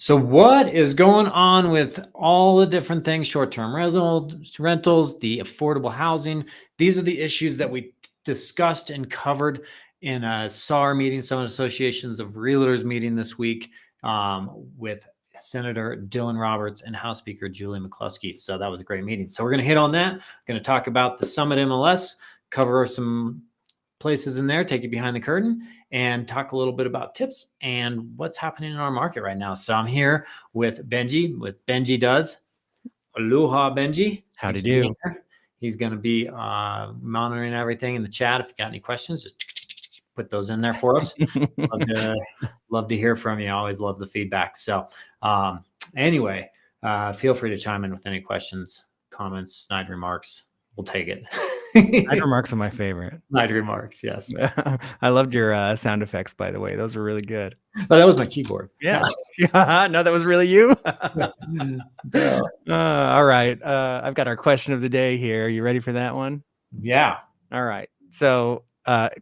So what is going on with all the different things, short-term rentals, the affordable housing? These are the issues that we discussed and covered in a SAR meeting, Summit Associations of Realtors meeting this week with Senator Dylan Roberts and House Speaker Julie McCluskey. So that was a great meeting. So we're going to hit on that. Going to talk about the Summit MLS, cover some places in there, take you behind the curtain, and talk a little bit about tips and what's happening in our market right now. So I'm here with Benji, with Benji Does. Aloha, Benji. Howdy do. He's going to be monitoring everything in the chat. If you got any questions, just put those in there for us. love to hear from you. I always love the feedback. So anyway, feel free to chime in with any questions, comments, snide remarks. We'll take it. Snide remarks are my favorite. Snide remarks, yes. I loved your sound effects, by the way. Those were really good. Oh, that was my keyboard. Yeah. No, that was really you. All right. I've got our question of the day here. You ready for that one? Yeah. All right. So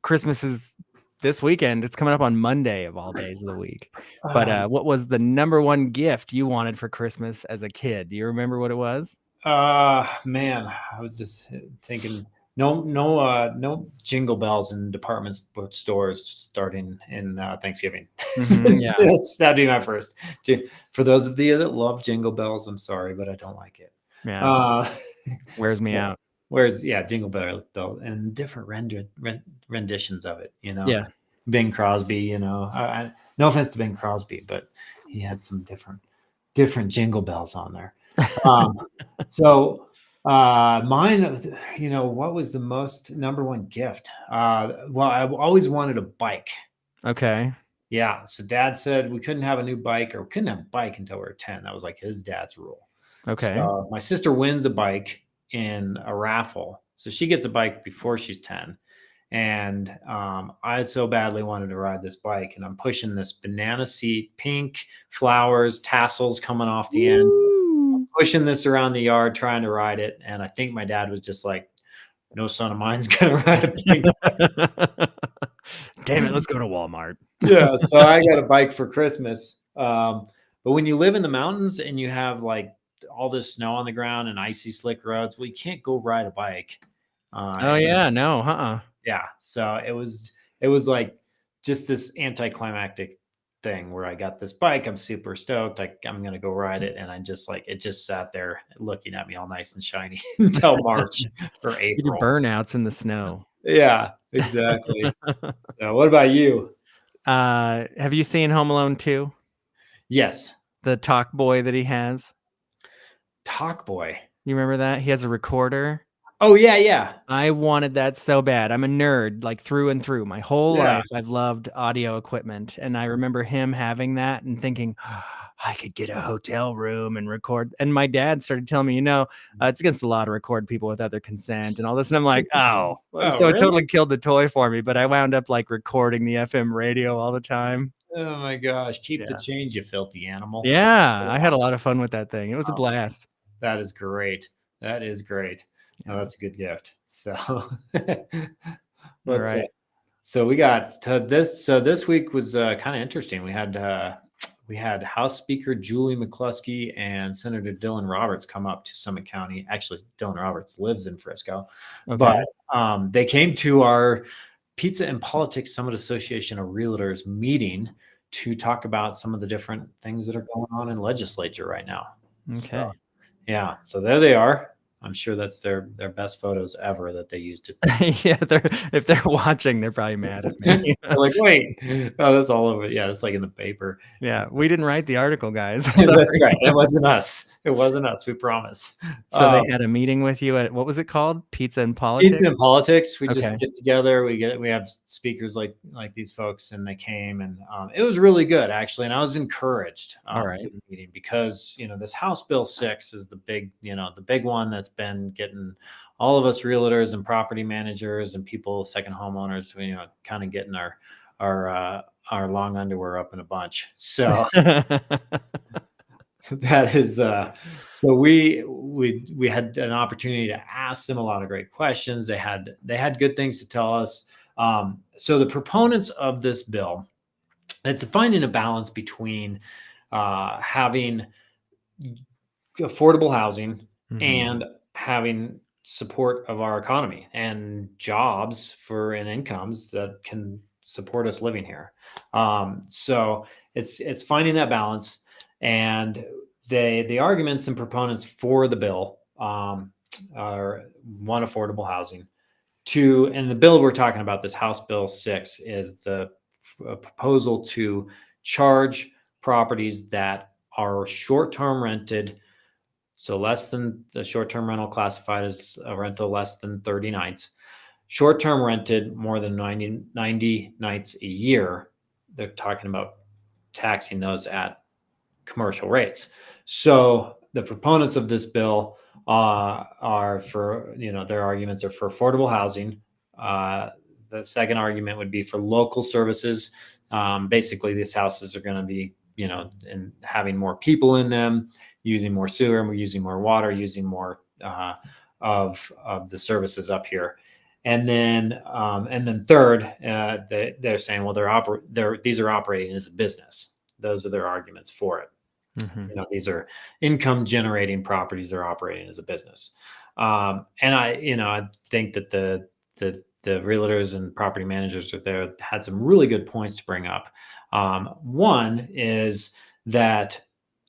Christmas is this weekend. It's coming up on Monday of all days of the week. But what was the number one gift you wanted for Christmas as a kid? Do you remember what it was? Man, I was just thinking no jingle bells in department stores starting in Thanksgiving. Yeah. That'd be my first. For those of you that love jingle bells, I'm sorry, but I don't like it. Yeah. Wears me out. Jingle bell and different renditions of it, you know. Yeah. Bing Crosby, you know. No offense to Bing Crosby, but he had some different jingle bells on there. So mine, you know, what was the number one gift? Well, I always wanted a bike. Okay. Yeah. So dad said we couldn't have a new bike or couldn't have a bike until we were 10. That was like his dad's rule. Okay. So my sister wins a bike in a raffle. So she gets a bike before she's 10. And I so badly wanted to ride this bike, and I'm pushing this banana seat, pink flowers, tassels coming off the end. I'm pushing this around the yard, trying to ride it. And I think my dad was just like, no son of mine's going to ride a bike. Damn it, let's go to Walmart. Yeah, so I got a bike for Christmas. But when you live in the mountains and you have like all this snow on the ground and icy slick roads, well, you can't go ride a bike. Yeah, so it was like just this anticlimactic thing where I got this bike. I'm super stoked. I'm gonna go ride it, and I just like it just sat there looking at me all nice and shiny until March or April. Burnouts in the snow. Yeah, exactly. So, what about you? Have you seen Home Alone 2? Yes. The talk boy that he has. Talk boy. You remember that? He has a recorder. Oh, yeah. I wanted that so bad. I'm a nerd, like through and through. My whole life, I've loved audio equipment. And I remember him having that and thinking, I could get a hotel room and record. And my dad started telling me, it's against the law to record people without their consent and all this. And I'm like, so really? It totally killed the toy for me. But I wound up like recording the FM radio all the time. Oh, my gosh. Keep the change, you filthy animal. Yeah, I had a lot of fun with that thing. It was a blast. That is great. That is great. Oh, that's a good gift. So, right. So we got to this. So this week was kind of interesting. We had House Speaker Julie McCluskey and Senator Dylan Roberts come up to Summit County. Actually, Dylan Roberts lives in Frisco, but they came to our Pizza and Politics Summit Association of Realtors meeting to talk about some of the different things that are going on in legislature right now. Okay. So there they are. I'm sure that's their best photos ever that they used to. Yeah, if they're watching, they're probably mad at me. They're like, wait, that's all over. Yeah, it's like in the paper. Yeah, we didn't write the article, guys. That's right. It wasn't us. It wasn't us. We promise. So they had a meeting with you at, what was it called? Pizza and Politics? Pizza and Politics. We just get together. We have speakers like these folks, and they came, and it was really good actually. And I was encouraged to the meeting because this House Bill 6 is the big one that's been getting all of us realtors and property managers and people, second homeowners, kind of getting our long underwear up in a bunch. So that is so we had an opportunity to ask them a lot of great questions. They had good things to tell us. So the proponents of this bill, it's finding a balance between having affordable housing and having support of our economy and jobs and incomes that can support us living here. So it's finding that balance, and the arguments and proponents for the bill are one, affordable housing. Two, and the bill we're talking about, this House Bill 6, is the proposal to charge properties that are short-term rented, so less than the short-term rental classified as a rental less than 30 nights, short-term rented more than 90 nights a year. They're talking about taxing those at commercial rates. So the proponents of this bill are for, their arguments are for affordable housing. The second argument would be for local services. Basically, these houses are going to be, and having more people in them, using more sewer, using more water, using more of the services up here. And then third, they're saying, well, these are operating as a business. Those are their arguments for it. These are income generating properties they're operating as a business. And I think that the realtors and property managers out there had some really good points to bring up. One is that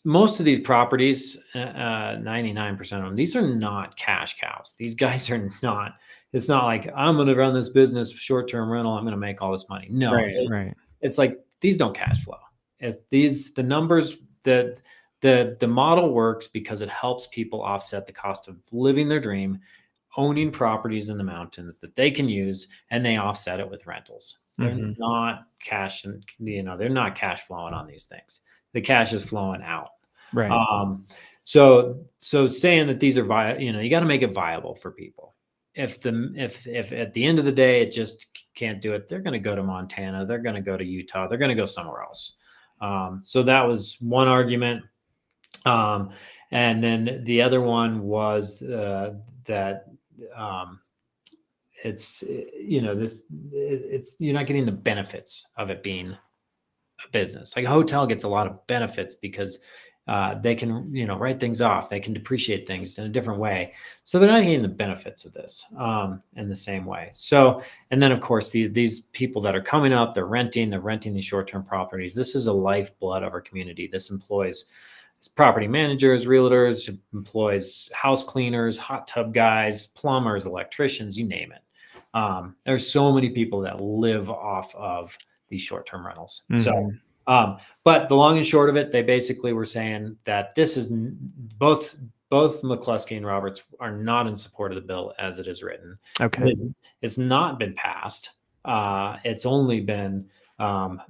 most of these properties, 99% of them, these are not cash cows. These guys are not. It's not like, I'm going to run this business short-term rental, I'm going to make all this money. No, right. It's like, these don't cash flow. If the numbers, the model works because it helps people offset the cost of living their dream, owning properties in the mountains that they can use, and they offset it with rentals. They're not cash, and they're not cash flowing on these things. The cash is flowing out. Right. So saying that these are you got to make it viable for people. If at the end of the day it just can't do it, they're going to go to Montana, they're going to go to Utah, they're going to go somewhere else. So that was one argument. And then the other one was that it's you're not getting the benefits of it being a business. Like a hotel gets a lot of benefits because they can, write things off. They can depreciate things in a different way. So they're not getting the benefits of this in the same way. So, and then of course, these people that are coming up, they're renting these short-term properties. This is a lifeblood of our community. This employs property managers, realtors, employs house cleaners, hot tub guys, plumbers, electricians, you name it. There's so many people that live off of these short-term rentals. So, but the long and short of it, they basically were saying that this is both McCluskey and Roberts are not in support of the bill as it is written. Okay. It's not been passed. It's only been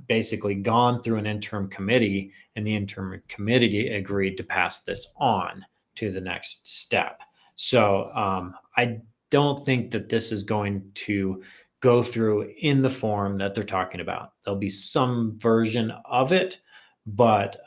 basically gone through an interim committee, and the interim committee agreed to pass this on to the next step. So I don't think that this is going to go through in the form that they're talking about. There'll be some version of it, but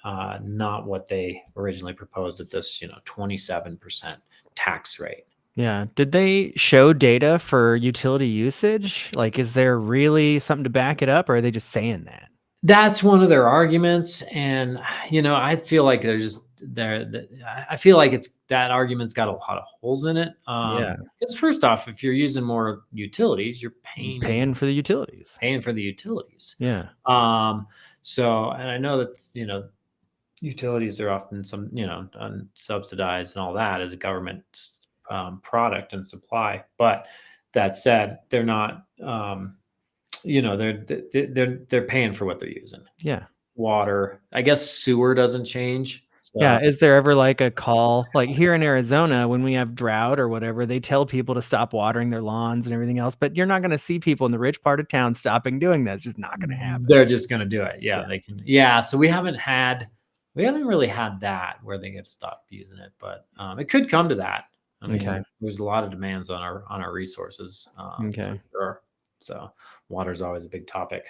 not what they originally proposed at this, 27% tax rate. Yeah. Did they show data for utility usage? Like, is there really something to back it up, or are they just saying that? That's one of their arguments. And, I feel like I feel like that argument's got a lot of holes in it. Because first off, if you're using more utilities, you're paying for the utilities. Yeah. So, and I know that, utilities are often unsubsidized and all that as a government product and supply. But that said, they're not, they're paying for what they're using. Yeah. Water, I guess sewer doesn't change. So. Yeah. Is there ever like a call, like here in Arizona, when we have drought or whatever, they tell people to stop watering their lawns and everything else, but you're not going to see people in the rich part of town stopping doing that. It's just not going to happen. They're just going to do it. Yeah, they can. Yeah. So we haven't really had that where they get to stop using it, but it could come to that. I mean, there's a lot of demands on our resources. For sure. So water is always a big topic.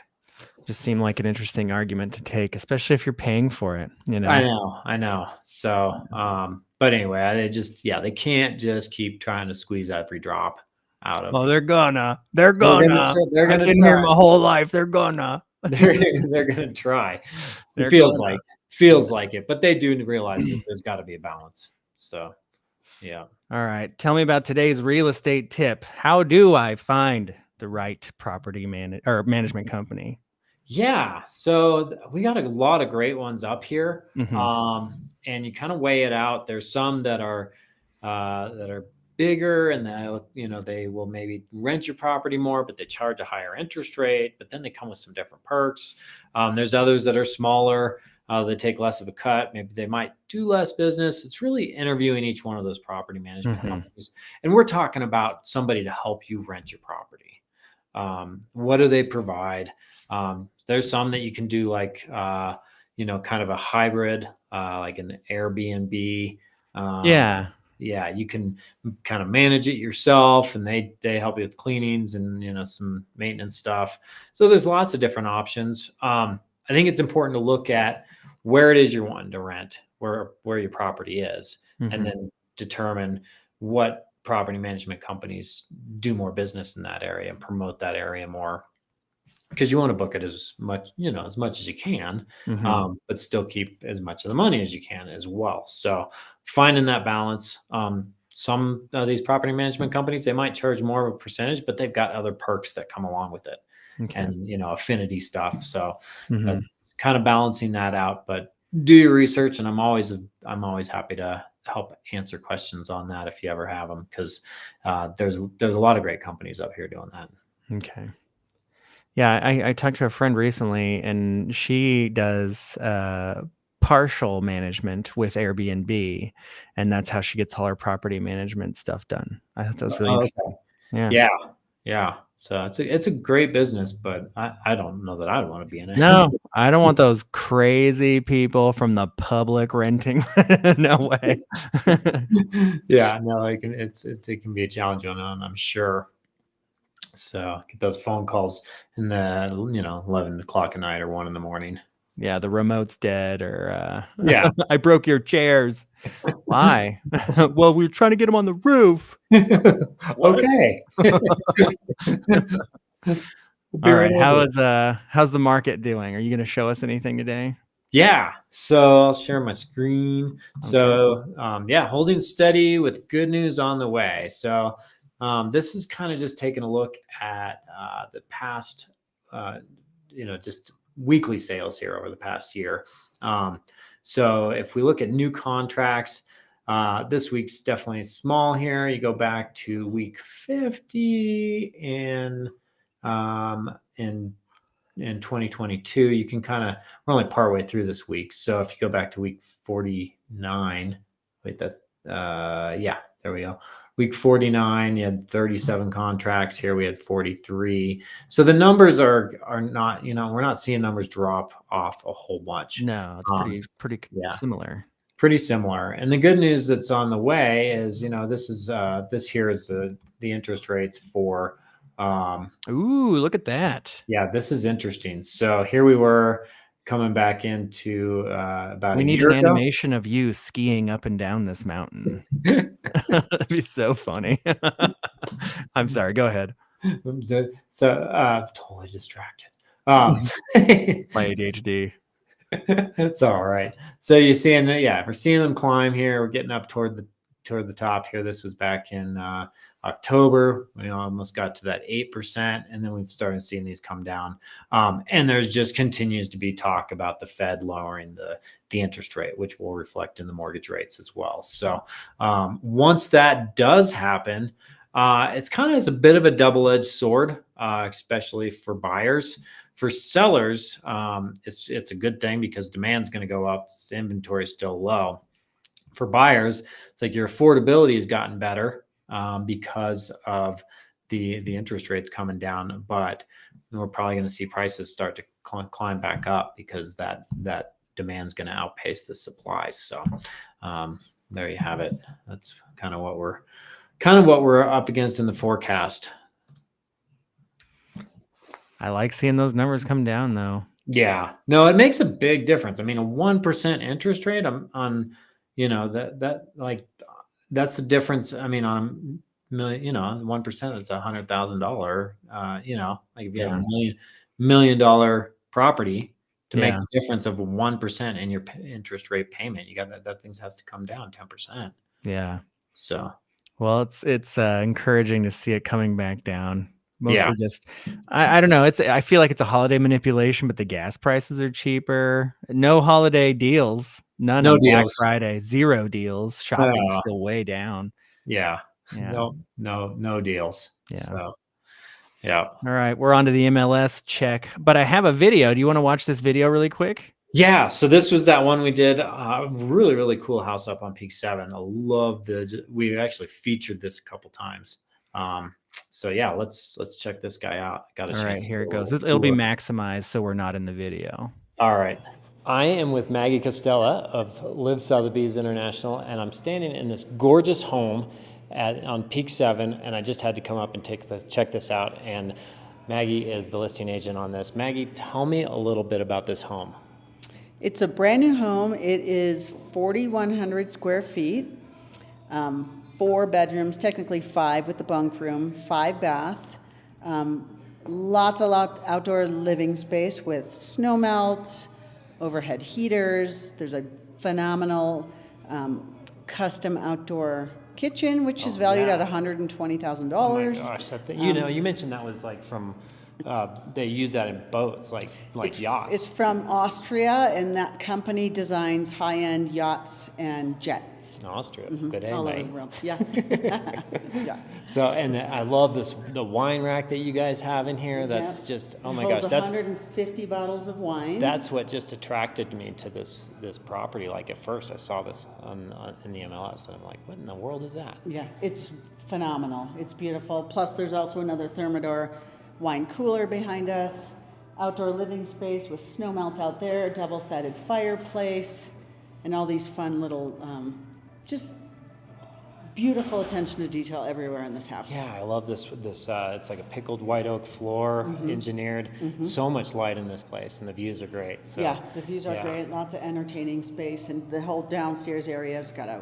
Just seemed like an interesting argument to take, especially if you're paying for it. I know. So, but anyway, they can't just keep trying to squeeze every drop out of. Oh, they're gonna. I've been here my whole life. They're gonna. they're gonna try. It feels like it, but they do realize that there's got to be a balance. So, yeah. All right. Tell me about today's real estate tip. How do I find the right property management company? Yeah, so we got a lot of great ones up here, Mhm. and you kind of weigh it out. There's some that are bigger, and they will maybe rent your property more, but they charge a higher interest rate. But then they come with some different perks. There's others that are smaller. They take less of a cut. Maybe they might do less business. It's really interviewing each one of those property management Mhm. companies, and we're talking about somebody to help you rent your property. What do they provide? There's some that you can do like, kind of a hybrid, like an Airbnb. Yeah. Yeah, you can kind of manage it yourself, and they help you with cleanings and some maintenance stuff. So there's lots of different options. I think it's important to look at where it is you're wanting to rent, where your property is, and Mhm. then determine what property management companies do more business in that area and promote that area more, because you want to book it as much as you can, Mhm. but still keep as much of the money as you can as well. So finding that balance. Some of these property management companies, they might charge more of a percentage, but they've got other perks that come along with it, Okay. and affinity stuff. So that's Mhm. kind of balancing that out. But do your research, and I'm always happy to help answer questions on that if you ever have them, because there's a lot of great companies up here doing that. Okay. Yeah, I talked to a friend recently, and she does partial management with Airbnb, and that's how she gets all her property management stuff done. I thought that was really Oh, interesting. okay. Yeah. Yeah, yeah. So it's a great business, but I don't know that I'd want to be in it. No, I don't want those crazy people from the public renting. No way. Yeah, no, it can be a challenge on, I'm sure. So get those phone calls in the 11 o'clock at night or 1 in the morning. Yeah, the remote's dead, or Yeah. I broke your chairs. Why? Well, we were trying to get them on the roof. What? Okay. We'll be All right right. over there. How's the market doing? Are you going to show us anything today? Yeah. So I'll share my screen. Okay. So yeah, holding steady with good news on the way. So this is kind of just taking a look at the past, just weekly sales here over the past year. So if we look at new contracts, this week's definitely small here. You go back to week 50 in 2022, you can we're only partway through this week. So if you go back to week 49, wait, that's, yeah, there we go. Week 49, you had 37 contracts. Here we had 43. So the numbers are not, we're not seeing numbers drop off a whole bunch. No, it's pretty Yeah, similar. pretty similar. And the good news that's on the way is, this here is the interest rates for, Ooh, look at that. yeah, this is interesting. So here we were coming back into about We a need year an ago. animation of you skiing up and down this mountain. That'd be so funny. I'm sorry. Go ahead. Totally distracted. Um, My ADHD. it's all right. So you're seeing that, yeah, we're seeing them climb here. We're getting up toward the top here. This was back in October. We almost got to that 8%, and then we've started seeing these come down. And there's just continues to be talk about the Fed lowering the interest rate, which will reflect in the mortgage rates as well. So once that does happen, it's a bit of a double-edged sword, especially for buyers. For sellers, it's a good thing because demand's going to go up. Inventory is still low. For buyers, it's like your affordability has gotten better because of the interest rates coming down, but we're probably going to see prices start to climb back up because that demand's going to outpace the supply. So there you have it. That's kind of what we're up against in the forecast. I like seeing those numbers come down, though. Yeah, no, it makes a big difference. I mean, a 1% interest rate on that's the difference. I mean, on a million, 1%, it's $100,000. Like if you had Yeah. $1 million property to make Yeah. the difference of 1% in your interest rate payment. You got that thing has to come down 10%. Yeah. So Well, it's encouraging to see it coming back down. yeah, Mostly just, I don't know. I feel like it's a holiday manipulation, but the gas prices are cheaper. No holiday deals, none no on Black deals. Friday, 0 deals. Shopping's Uh, still way down. yeah, Yeah, no deals. yeah. So yeah. All right, we're on to the MLS check, but I have a video. Do you want to watch this video really quick? Yeah, so this was that one we did. Really, really cool house up on Peak 7. I love we actually featured this a couple times. So yeah, let's check this guy out. Got a All right, chance to here do it a goes. little It'll be tour. maximized, so we're not in the video. All right. I am with Maggie Costella of Live Sotheby's International, and I'm standing in this gorgeous home on Peak 7, and I just had to come up and check this out. And Maggie is the listing agent on this. Maggie, tell me a little bit about this home. It's a brand new home. It is 4,100 square feet, 4 bedrooms, technically 5 with the bunk room, 5 bath, lots of outdoor living space with snow melt, overhead heaters. There's a phenomenal custom outdoor kitchen, which is valued at $120,000. Oh my gosh, you mentioned that was like from. They use that in boats, like yachts. It's from Austria, and that company designs high-end yachts and jets. Austria, good aim, All over mate. the world. Yeah. Yeah. So, and I love the wine rack that you guys have in here. That's Yeah. just, oh It my holds gosh, that's 150 bottles of wine. that's what just attracted me to this property. Like at first, I saw this in the MLS, and I'm like, what in the world is that? Yeah, it's phenomenal. It's beautiful. Plus, there's also another Thermador wine cooler behind us, outdoor living space with snow melt out there, double-sided fireplace, and all these fun little, just beautiful attention to detail everywhere in this house. Yeah, I love this. It's like a pickled white oak floor, engineered. So much light in this place, and the views are great. So, Yeah, the views are great, lots of entertaining space, and the whole downstairs area's got a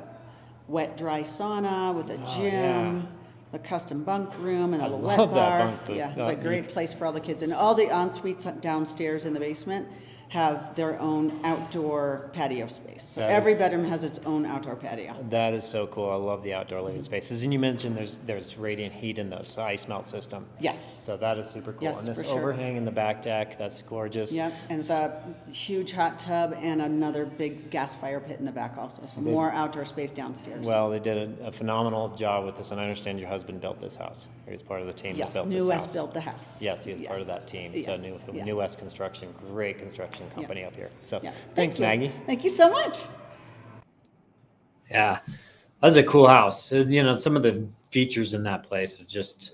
wet, dry sauna with a gym, a custom bunk room, and a wet love that bar. bunk booth. Yeah, it's a great place for all the kids. And all the en-suites downstairs in the basement have their own outdoor patio space. So every bedroom has its own outdoor patio. That is so cool. I love the outdoor living spaces. And you mentioned there's radiant heat in the ice melt system. Yes. So that is super cool. Yes, and this for sure. overhang in the back deck, that's gorgeous. Yep, and it's a huge hot tub and another big gas fire pit in the back also. So more outdoor space downstairs. Well, they did a phenomenal job with this, and I understand your husband built this house. He was part of the team Yes, that built New this West house. built the house. Yes, he was part of that team. So Yes, New West Construction, great construction company up here. So Yeah. thanks, Thank you. Maggie. Thank you so much. Yeah, that's a cool house. Some of the features in that place are just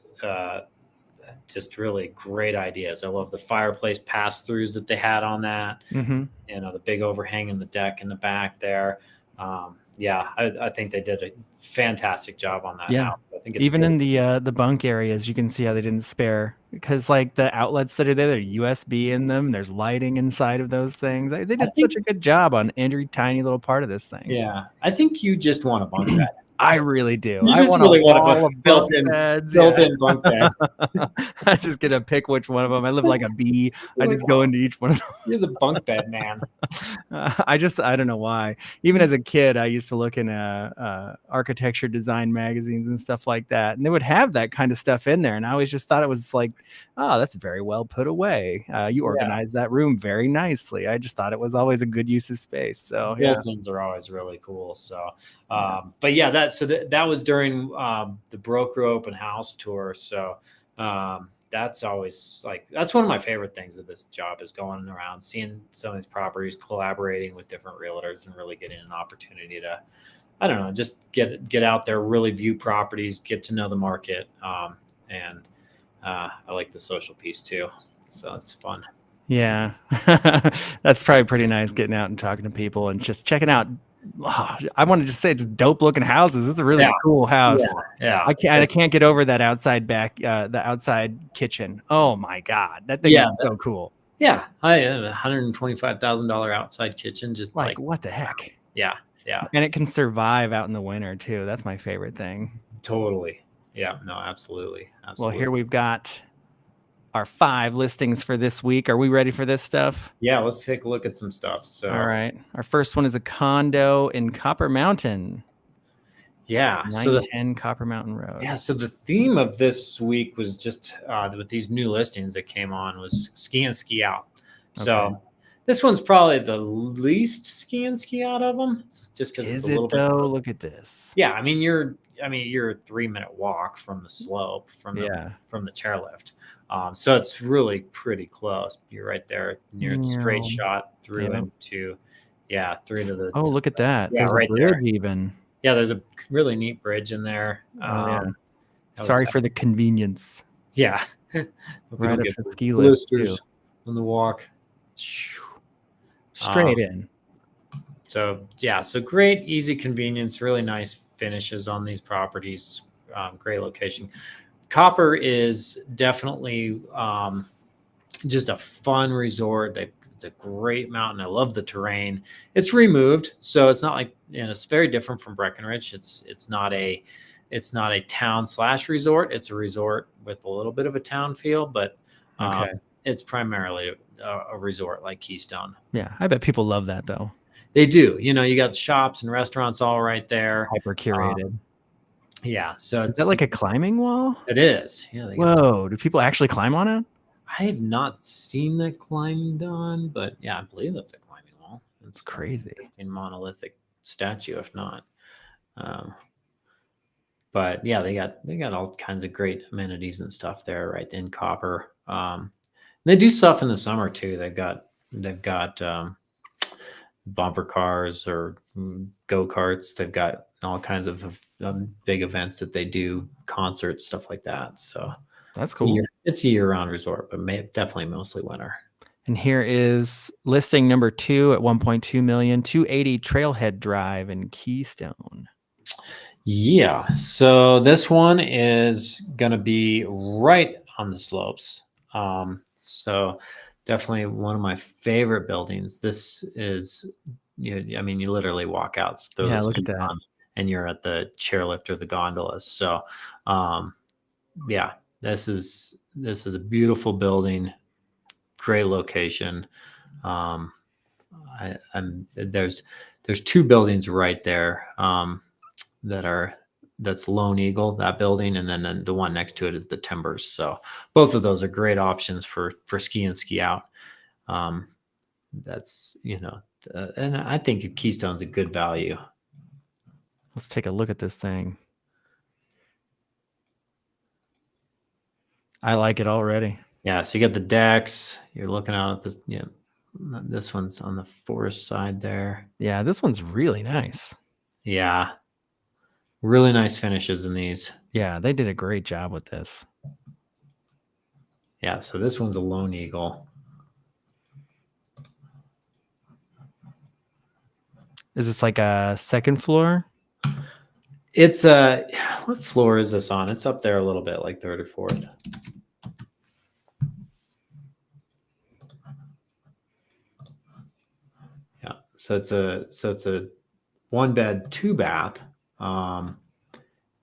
really great ideas. I love the fireplace pass-throughs that they had on that. Mm-hmm. The big overhang in the deck in the back there. I think they did a fantastic job on that house. I think it's Even good. in the bunk areas, you can see how they didn't spare, because like the outlets that are there, they're USB in them. There's lighting inside of those things. They did such a good job on every tiny little part of this thing. Yeah, I think you just want a bunk bed. I really do. You I just want really a want wall a of built-in beds. built-in bunk bed. I just get to pick which one of them. I live like a bee. I just go into each one of them. You're the bunk bed man. I don't know why. Even as a kid, I used to look in architecture design magazines and stuff like that, and they would have that kind of stuff in there. And I always just thought it was like, oh, that's very well put away. You organized that room very nicely. I just thought it was always a good use of space. So Built-ins are always really cool. So, but yeah, that was during the broker open house tour. So that's always that's one of my favorite things of this job is going around, seeing some of these properties, collaborating with different realtors, and really getting an opportunity to, I don't know, just get out there, really view properties, get to know the market. And I like the social piece too. So it's fun. Yeah, that's probably pretty nice, getting out and talking to people and just checking out. Oh, I want to just say, just dope looking houses. This is a really cool house. Yeah. I can't get over that outside the outside kitchen. Oh my God, that thing is so cool. Yeah, I have $125,000 outside kitchen. Just like what the heck? Yeah. And it can survive out in the winter too. That's my favorite thing. Totally. Yeah. No, absolutely. Well, here we've got our 5 listings for this week. Are we ready for this stuff? Yeah, let's take a look at some stuff. So, All right. Our first one is a condo in Copper Mountain. yeah, 910 Copper Mountain Road. Yeah, so the theme of this week was just with these new listings that came on was ski in, ski out. So Okay. this one's probably the least ski in, ski out of them, just because it's Is a little it bit. though? Look at this. Yeah, I mean you're a 3-minute walk from the slope from the chairlift. So it's really pretty close. You're right there near the straight shot through into through to the. Oh, look at that. Yeah, There's right a bridge there. even. Yeah, there's a really neat bridge in there. Sorry for the convenience. Yeah. Right up the ski lift too. On the walk. Straight in. So great, easy convenience, really nice finishes on these properties. Great location. Copper is definitely just a fun resort. It's a great mountain. I love the terrain. It's removed, so it's not like, it's very different from Breckenridge. It's not a town / resort. It's a resort with a little bit of a town feel, but it's primarily a resort like Keystone. Yeah, I bet people love that though. They do. You got shops and restaurants all right there. Hyper curated. Yeah. So is that like a climbing wall? It is. Yeah. Whoa! Do people actually climb on it? I have not seen that climbing done, but yeah, I believe that's a climbing wall. It's crazy. A monolithic statue, if not. But yeah, they got all kinds of great amenities and stuff there, right in Copper. They do stuff in the summer too. They've got bumper cars or go-karts. They've got all kinds of big events that they do, concerts, stuff like that. So that's cool. It's a year-round resort, but definitely mostly winter. And here is listing number 2 at 1.2 million, 280 Trailhead Drive in Keystone. Yeah, so this one is going to be right on the slopes. So definitely one of my favorite buildings. This is, you literally walk out. Look at that. And you're at the chairlift or the gondolas. So, this is a beautiful building, great location. There's 2 buildings right there that's Lone Eagle, that building, and then the one next to it is the Timbers. So both of those are great options for ski in, ski out. That's and I think Keystone's a good value. Let's take a look at this thing. I like it already. Yeah, so you got the decks. You're looking out at this. Yeah, this one's on the forest side there. Yeah, this one's really nice. Yeah, really nice finishes in these. Yeah, they did a great job with this. Yeah, so this one's a Lone Eagle. Is this like a second floor? It's what floor is this on? It's up there a little bit, like 3rd or 4th. Yeah, so it's a 1-bed, 2-bath,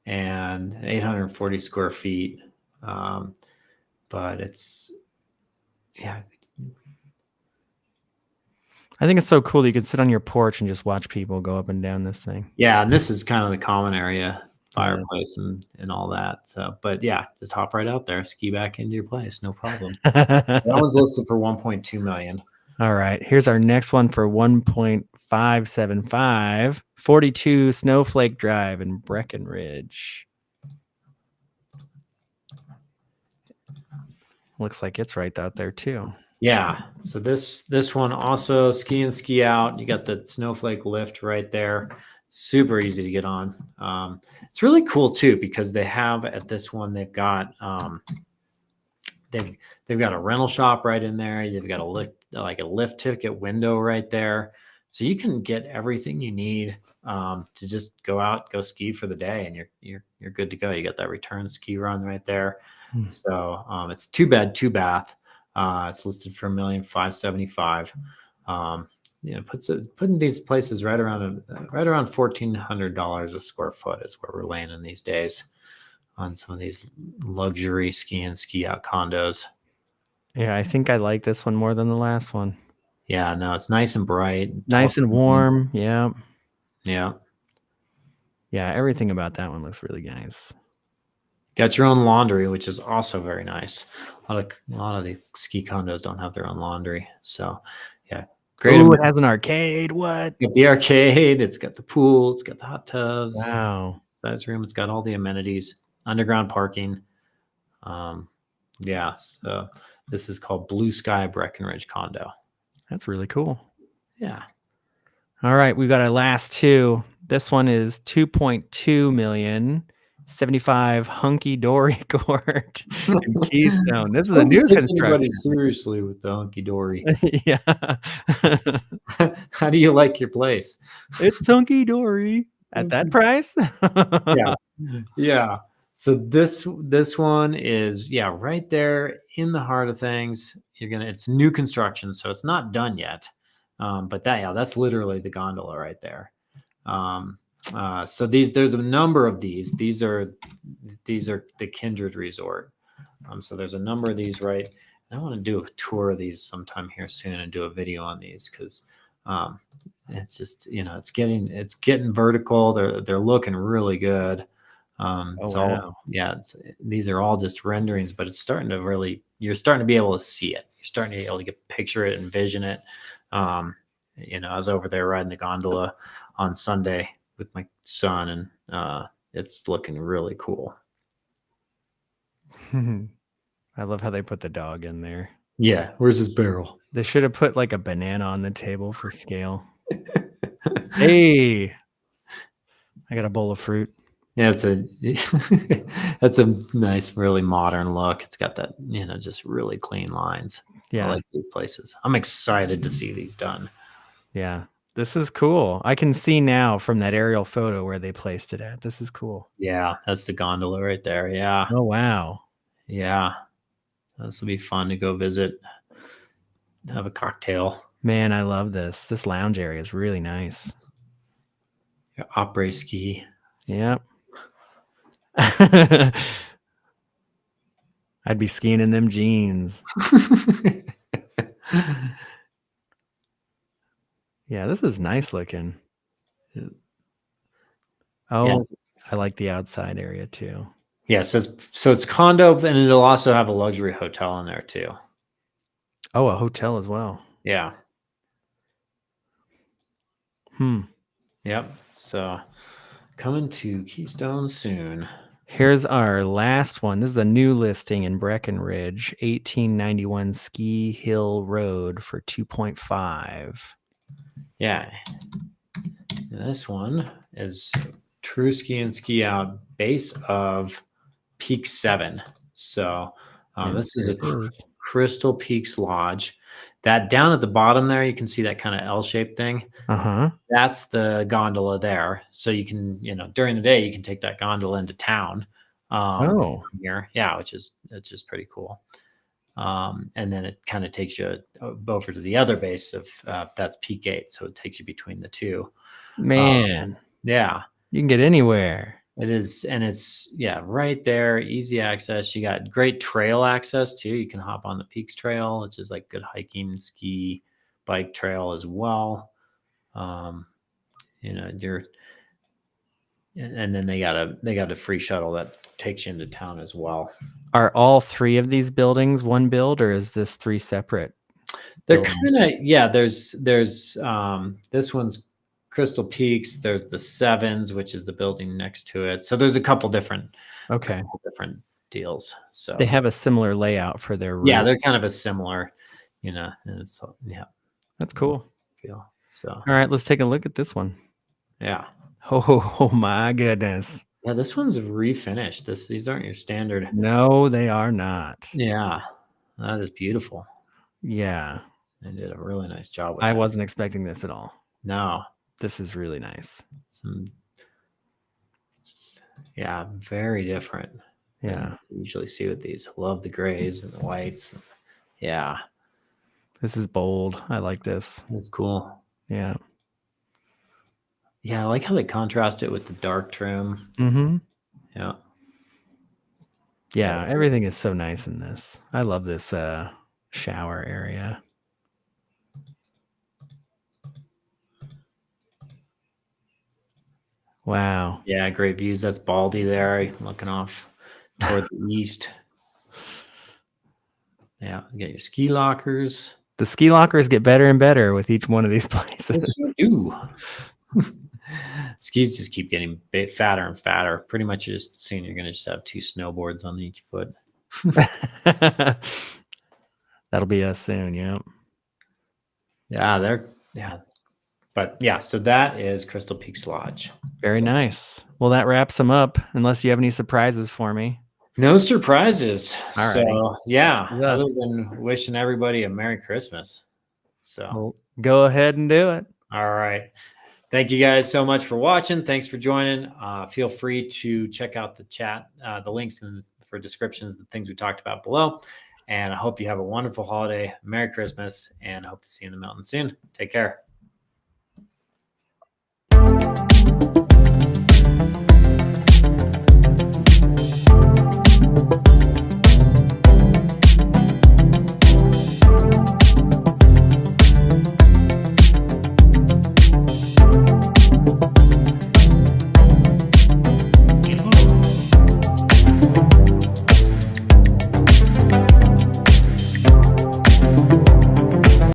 and 840 square feet. But it's I think it's so cool that you could sit on your porch and just watch people go up and down this thing. Yeah, and this is kind of the common area, fireplace and all that. So, but yeah, just hop right out there, ski back into your place, no problem. That one's listed for 1.2 million. All right, here's our next one for 1.575, 42 Snowflake Drive in Breckenridge. Looks like it's right out there too. Yeah, so this one also ski in, ski out. You got the Snowflake lift right there. Super easy to get on. It's really cool too because they have at this one they've got they've got a rental shop right in there. They've got a lift ticket window right there, so you can get everything you need to just go out, go ski for the day, and you're good to go. You got that return ski run right there. So it's 2-bed, 2-bath. It's listed for $1,575,000. Putting these places right around $1,400 a square foot is where we're landing these days on some of these luxury ski in, ski out condos. Yeah, I think I like this one more than the last one. Yeah, no, it's nice and bright. Nice tall and ceiling. warm. Yeah. Yeah. Yeah, everything about that one looks really nice. Got your own laundry, which is also very nice. A lot of the ski condos don't have their own laundry. So yeah, great. Oh, it has an arcade. What? It's got the arcade, it's got the pool, it's got the hot tubs, Wow. size room, it's got all the amenities, underground parking. Yeah, so this is called Blue Sky Breckenridge Condo. That's really cool. Yeah. All right, we've got our last two. This one is 2.2 million, 75 Hunky Dory Court in Keystone. This is a new Take construction. anybody seriously with the hunky dory. Yeah. How do you like your place? It's hunky dory at that price. Yeah. Yeah. So this one is right there in the heart of things. It's new construction, so it's not done yet. But that's literally the gondola right there. So there's a number of these. These are the Kindred Resort. So there's a number of these, right? And I want to do a tour of these sometime here soon and do a video on these because it's just it's getting vertical. They're looking really good. These are all just renderings, but it's starting to you're starting to be able to see it. You're starting to be able to picture it, envision it. I was over there riding the gondola on Sunday with my son, and it's looking really cool. I love how they put the dog in there. Yeah, where's his barrel? They should have put like a banana on the table for scale. Hey, I got a bowl of fruit. Yeah, that's a nice, really modern look. It's got that, just really clean lines. Yeah. I like these places. I'm excited to see these done. Yeah. This is cool. I can see now from that aerial photo where they placed it at. This is cool. Yeah, that's the gondola right there. Yeah. Oh, wow. Yeah. This will be fun to go visit, have a cocktail. Man, I love this. This lounge area is really nice. Your après ski. Yep. I'd be skiing in them jeans. Yeah, this is nice looking. Oh, yeah. I like the outside area too. Yeah, so it's condo, and it'll also have a luxury hotel in there too. Oh, a hotel as well. Yeah. Yep. So coming to Keystone soon. Here's our last one. This is a new listing in Breckenridge, 1891 Ski Hill Road for 2.5. Yeah. This one is true ski and ski out base of Peak 7. So this is a Crystal Peaks Lodge. That down at the bottom there, you can see that kind of L-shaped thing. That's the gondola there. So you can, during the day, you can take that gondola into town. Here, yeah, which is pretty cool. And then it kind of takes you over to the other base of that's Peak 8. So it takes you between the two. Man, yeah, you can get anywhere. It is, and it's right there, easy access. You got great trail access too. You can hop on the Peaks Trail, which is like good hiking, ski, bike trail as well. And then they got a free shuttle that takes you into town as well. Are all three of these buildings one build, or is this three separate? They're kind of There's this one's Crystal Peaks. There's the Sevens, which is the building next to it. So there's a couple different different deals. So they have a similar layout for their route. Yeah, they're kind of a similar, and it's that's cool. So all right, let's take a look at this one. Yeah. Oh my goodness. Yeah, this one's refinished. These aren't your standard. No, they are not. Yeah, that is beautiful. Yeah, they did a really nice job with I wasn't expecting this at all. No, this is really nice. Very different. Yeah, you usually see with these. Love the grays and the whites. Yeah, this is bold. I like this. That's cool. Yeah. Yeah, I like how they contrast it with the dark trim. Yeah, everything is so nice in this. I love this shower area. Wow. Yeah, great views. That's Baldy there, looking off toward the east. Yeah, you get your ski lockers. The ski lockers get better and better with each one of these places. Ooh. Skis just keep getting fatter and fatter. Pretty much just soon you're going to just have 2 snowboards on each foot. That'll be us soon. Yep. Yeah. But yeah, so that is Crystal Peaks Lodge. Very nice. Well, that wraps them up, unless you have any surprises for me. No surprises. All so right. yeah, Yes. other than wishing everybody a Merry Christmas. So Well, go ahead and do it. all right. Thank you guys so much for watching. Thanks for joining. Feel free to check out the chat, the links for descriptions, the things we talked about below. And I hope you have a wonderful holiday. Merry Christmas, and I hope to see you in the mountains soon. Take care.